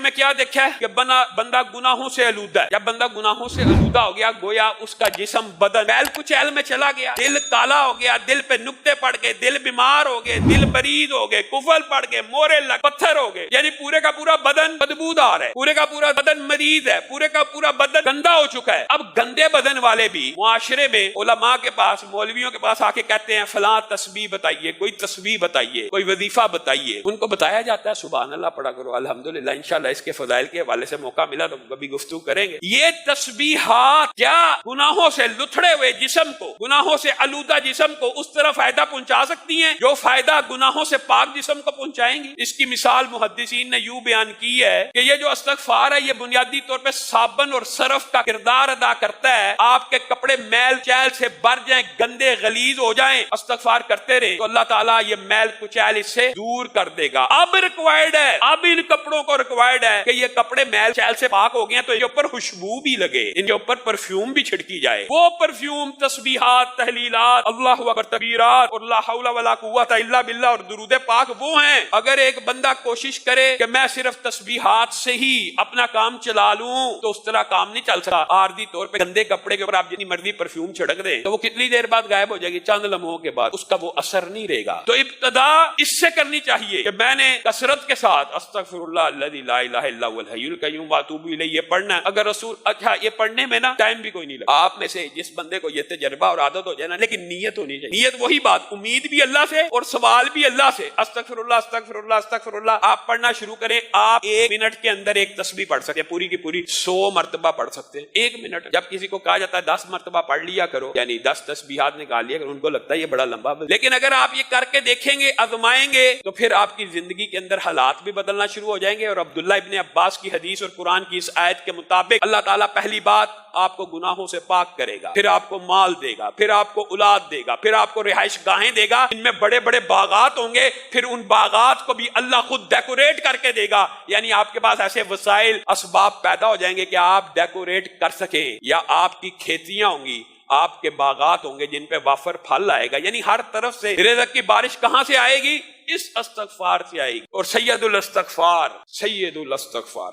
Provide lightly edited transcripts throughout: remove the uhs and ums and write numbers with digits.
میں کیا دیکھا ہے کہ بندہ گناہوں سے آلودہ ہے. جب بندہ گناہوں سے آلودہ ہو گیا گویا اس کا جسم بدن میل کچیل میں چلا گیا, دل کالا ہو گیا, دل پہ نقطے پڑ گئے, دل بیمار ہو گئے, دل مریض ہو گئے, کفل پڑ گئے, مورے لگ پتھر ہو گئے, یعنی پورے کا پورا بدن بدبودار ہے, پورے کا پورا بدن مریض ہے, پورے کا پورا بدن گندا ہو چکا ہے. اب گندے بدن والے بھی معاشرے میں علماء کے پاس, مولویوں کے پاس آ کے کہتے ہیں فلاں تسبیح بتائیے, کوئی تسبیح بتائیے, کوئی وظیفہ بتائیے. ان کو بتایا جاتا ہے سبحان اللہ پڑھا کرو, الحمدللہ. انشاءاللہ اس کے فضائل کے حوالے سے موقع ملا تو کبھی گفتگو کریں گے. یہ تسبیحات کیا گناہوں سے لتھڑے ہوئے جسم کو, گناہوں سے آلودہ جسم کو اس طرح فائدہ پہنچا سکتی ہیں جو فائدہ گناہوں سے پاک جسم کو پہنچائیں گی. اس کی مثال محدثین نے یوں بیان کی ہے کہ یہ جو استغفار ہے یہ بنیادی طور پہ صابن اور سرف کا کردار ادا کرتا ہے. آپ کے کپڑے میل چیل سے بھر جائیں, گندے غلیظ ہو جائیں, استغفار کرتے رہیں تو اللہ تعالیٰ یہ میل کچیل اس سے دور کر دے گا. اب ریکوائرڈ ہے, اب ان کپڑوں کو ریکوائرڈ ہے کہ یہ کپڑے میل چیل سے پاک ہو گئے تو ان کے اوپر خوشبو بھی لگے, ان کے اوپر پرفیوم بھی چھڑکی جائے. وہ پرفیوم تسبیحات, تحلیلات, اللہ اکبر تکبیرات اور لا حول ولا قوت الا باللہ اور درود پاک وہ ہیں. اگر ایک بندہ کوشش کرے کہ میں صرف تسبیحات سے ہی اپنا کام چلا لوں تو اس طرح کام نہیں چل سکتا. عارضی طور پہ گندے کپڑے کے اوپر آپ جتنی مرضی پرفیوم چھڑک دیں تو وہ کتنی دیر بعد غائب ہو جائے گی, چند لمحوں کے بعد اس کا وہ اثر نہیں رہے گا. تو ابتدا اس سے کرنی چاہیے کہ میں نے کثرت کے ساتھ استغفر اللہ الذی لا الہ الا هو الحی القیوم واتوب الیہ یہ پڑھنا ہے. اگر رسول اچھا یہ پڑھنے میں نا ٹائم بھی کوئی نہیں لگا. آپ میں سے جس بندے کو یہ تجربہ اور عادت ہو جائے نا, لیکن نیت ہونی چاہیے. نیت وہی بات, امید بھی اللہ سے اور سوال بھی اللہ سے. استغفر اللہ استغفر اللہ استغفر اللہ آپ پڑھنا شروع کریں. آپ 1 منٹ کے اندر ایک تسبیح پڑھ سکتے ہیں, پوری کی پوری 100 مرتبہ پڑھ سکتے ہیں 1 منٹ. جب کسی کو کہا جاتا ہے 10 مرتبہ پڑھ لیا کرو, یعنی 10 تسبیحات نکال لیا کرو, ان کو لگتا ہے یہ بڑا لمبا. لیکن اگر آپ یہ کر کے دیکھیں گے, آزمائیں گے تو پھر آپ کی زندگی کے اندر حالات بھی بدلنا شروع ہو جائیں گے. اور عبداللہ ابن عباس کی حدیث اور قرآن کی اس آیت کے مطابق اللہ تعالیٰ پہلی بات آپ کو گناہوں سے پاک کرے گا, پھر آپ کو مال دے گا, پھر آپ کو اولاد دے گا, پھر آپ کو رہائش گاہیں دے گا, ان میں بڑے بڑے باغات ہوں گے, پھر ان باغات کو بھی اللہ خود ڈیکوریٹ کر کے دے گا. یعنی آپ کے پاس ایسے وسائل اسباب پیدا ہو جائیں گے کہ آپ ڈیکوریٹ کر سکیں. یا آپ کی کھیتیاں ہوں گی, آپ کے باغات ہوں گے جن پہ وافر پھل آئے گا. یعنی ہر طرف سے رزق کی بارش کہاں سے آئے گی؟ اس استغفار سے آئے گی. اور سید الاستغفار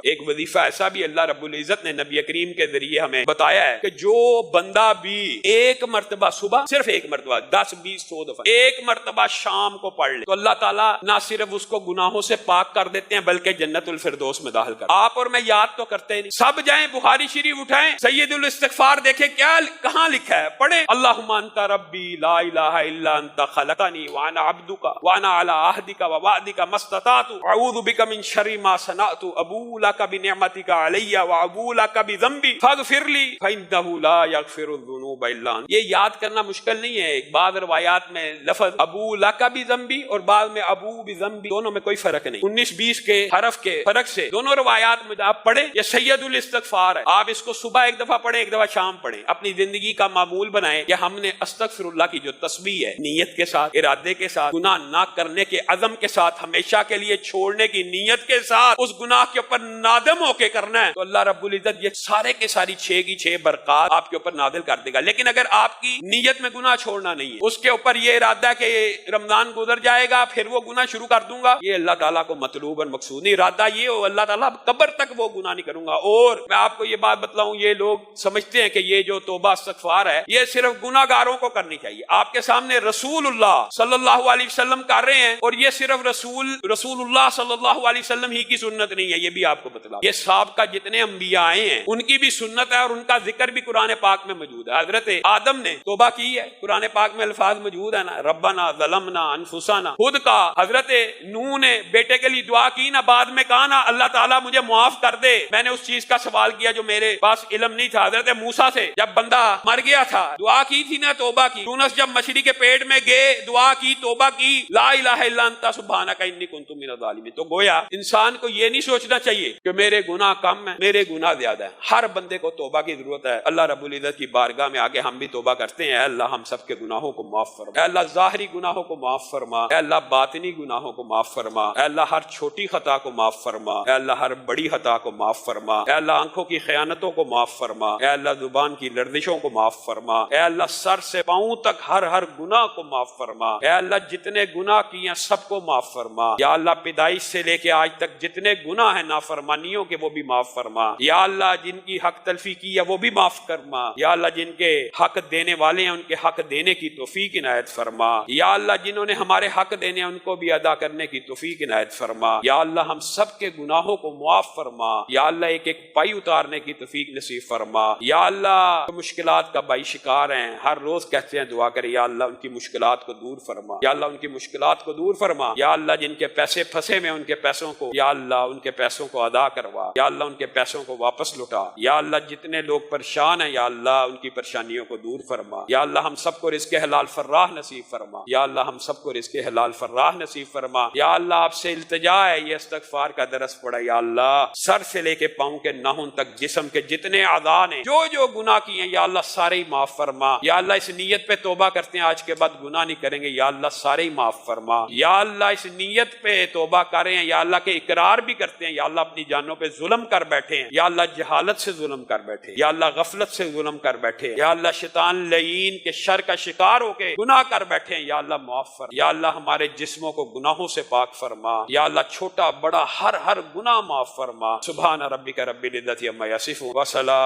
ایک وظیفہ ایسا بھی اللہ رب العزت نے نبی کریم کے ذریعے ہمیں بتایا ہے کہ جو بندہ بھی 1 مرتبہ صبح, صرف 1 مرتبہ, 10 20 100 دفعہ 1 مرتبہ شام کو پڑھ لے تو اللہ تعالیٰ نہ صرف اس کو گناہوں سے پاک کر دیتے ہیں بلکہ جنت الفردوس میں داخل کر. آپ اور میں یاد تو کرتے نہیں, سب جائیں بخاری شریف اٹھائیں, سید الاستغفار دیکھیں کیا کہاں لکھا ہے, پڑھیں اللہم انت ربی لا الہ الا انت خلقتنی وانا عبدک وانا علی عہدک ووعدک ما استطعت اعوذ بک من شر ما صنعت ابوء لک بنعمتک علی وابوء لک بذنبی فاغفر لی فانہ لا یغفر الذنوب الا انت. یہ یاد کرنا مشکل نہیں ہے. بعض روایات میں لفظ ابوء لک بذنبی اور بعض میں ابوء بذنبی, دونوں میں کوئی فرق نہیں. 19-20 کے حرف کے فرق سے دونوں روایات میں آپ پڑھیں. یہ سید الاستغفار ہے. آپ اس کو صبح 1 دفعہ پڑھیں, 1 دفعہ شام پڑھیں. اپنی زندگی کا معمول بنائیں کہ ہم نے استغفر اللہ کی جو تسبیح ہے نیت کے ساتھ, ارادے کے ساتھ, گناہ نہ کرنے کے عزم کے ساتھ, ہمیشہ کے لیے چھوڑنے کی نیت کے ساتھ, اس گناہ کے اوپر نادم ہو کے کرنا ہے تو اللہ رب العزت یہ سارے کے ساری 6 کی 6 برکات آپ کے اوپر نازل کر دے گا. لیکن اگر آپ کی نیت میں گناہ چھوڑنا نہیں ہے, اس کے اوپر یہ ارادہ کہ رمضان گزر جائے گا پھر وہ گناہ شروع کر دوں گا, یہ اللہ تعالیٰ کو مطلوب اور مقصود نہیں. ارادہ یہ ہو اللہ تعالیٰ قبر تک وہ گناہ نہیں کروں گا. اور میں آپ کو یہ بات بتلاؤں, یہ لوگ سمجھتے ہیں کہ یہ جو توبہ استغفار ہے یہ صرف گناہگاروں کو کرنی چاہیے. آپ کے سامنے رسول اللہ صلی اللہ علیہ وسلم کر رہے ہیں, اور یہ صرف رسول اللہ صلی اللہ علیہ وسلم ہی کی سنت نہیں ہے, یہ بھی آپ کو بتلا. یہ سابقہ جتنے انبیاء آئے ہیں ان کی بھی سنت ہے اور ان کا ذکر بھی قرآن پاک میں موجود ہے. حضرت آدم نے توبہ کی ہے, قرآن پاک میں الفاظ موجود ہے نا, ربنا ظلمنا انفسنا. خود کا حضرت نوح نے بیٹے کے لیے دعا کی نا, بعد میں کہا نا اللہ تعالیٰ مجھے معاف کر دے, میں نے اس چیز کا سوال کیا جو میرے پاس علم نہیں تھا. حضرت موسیٰ سے جب بندہ مر گیا تھا دعا کی تھی نا, توبہ کی. یونس جب مچھلی کے پیٹ میں گئے دعا کی, توبہ کی, لا الہ الا انت سبحانک انی کنت من الظالمین. تو گویا انسان کو یہ نہیں سوچنا چاہیے کہ میرے گناہ کم ہیں, میرے گناہ زیادہ ہیں. ہر بندے کو توبہ کی ضرورت ہے. اللہ رب العزت کی بارگاہ میں آگے ہم بھی توبہ کرتے ہیں, اے اللہ ہم سب کے گناہوں کو معاف فرما, اے اللہ ظاہری گناہوں کو معاف فرما, اے اللہ باطنی گناہوں کو معاف فرما, اے اللہ ہر چھوٹی خطا کو معاف فرما, اے اللہ ہر بڑی خطا کو معاف فرما, اے اللہ آنکھوں کی خیانتوں کو معاف فرما, اے اللہ زبان کی لرزشوں کو معاف فرما, اے اللہ سر سے پاؤں تک ہر گناہ کو معاف فرما, اے اللہ جتنے گناہ کیے سب کو معاف فرما یا اللہ، پیدائش سے لے کے آج تک جتنے گناہ ہیں نافرمانیوں کے وہ بھی معاف فرما یا اللہ، جن کی حق تلفی کی ہے وہ بھی معاف فرما یا اللہ، جن کے حق دینے والے ہیں ان کے حق دینے کی توفیق عنایت فرما یا اللہ، جنہوں نے ہمارے حق دینے ہیں ان کو بھی ادا کرنے کی توفیق عنایت فرما یا اللہ، ہم سب کے گناہوں کو معاف فرما یا اللہ، ایک ایک پائی اتارنے کی توفیق نصیب فرما یا اللہ، مشکلات کا بائی شکار ہیں، ہر روز کہتے ہیں دعا کرے یا اللہ، ان کی مشکلات کو دور فرما یا اللہ، ان کی مشکلات کو دور فرما یا اللہ، جن کے پیسے پھنسے میں ان کے پیسوں کو یا اللہ، ان کے پیسوں کو ادا کروا یا اللہ، ان کے پیسوں کو واپس لوٹا یا اللہ، جتنے لوگ پریشان ہیں یا اللہ، ان کی پریشانیوں کو دور فرما یا اللہ، ہم سب کو رزق حلال فراہ نصیب فرما یا اللہ، ہم سب کو رزق حلال فراہ نصیب فرما یا اللہ، آپ سے التجا ہے، یہ استغفار کا درس پڑا یا اللہ، سر سے لے کے پاؤں کے ناخن تک جسم کے جتنے اعضاء نے جو گناہ کیے ہیں یا اللہ، سارے ہی معاف فرما یا اللہ، اس نیت پہ توبہ کرتے ہیں آج کے بعد گناہ نہیں کریں گے یا اللہ، سارے ہی معاف فرما یا اللہ، اس نیت پہ توبہ کر رہے ہیں یا اللہ کے اقرار بھی کرتے ہیں یا اللہ، اپنی جانوں پہ ظلم کر بیٹھے ہیں یا اللہ، جہالت سے ظلم کر بیٹھے یا اللہ، غفلت سے ظلم کر بیٹھے یا اللہ، شیطان لعین کے شر کا شکار ہو کے گناہ کر بیٹھے ہیں یا اللہ، معاف فرما یا اللہ، ہمارے جسموں کو گناہوں سے پاک فرما یا اللہ، چھوٹا بڑا ہر گناہ معاف فرما۔ سبحان ربک رب العزت عما یصفون وسلام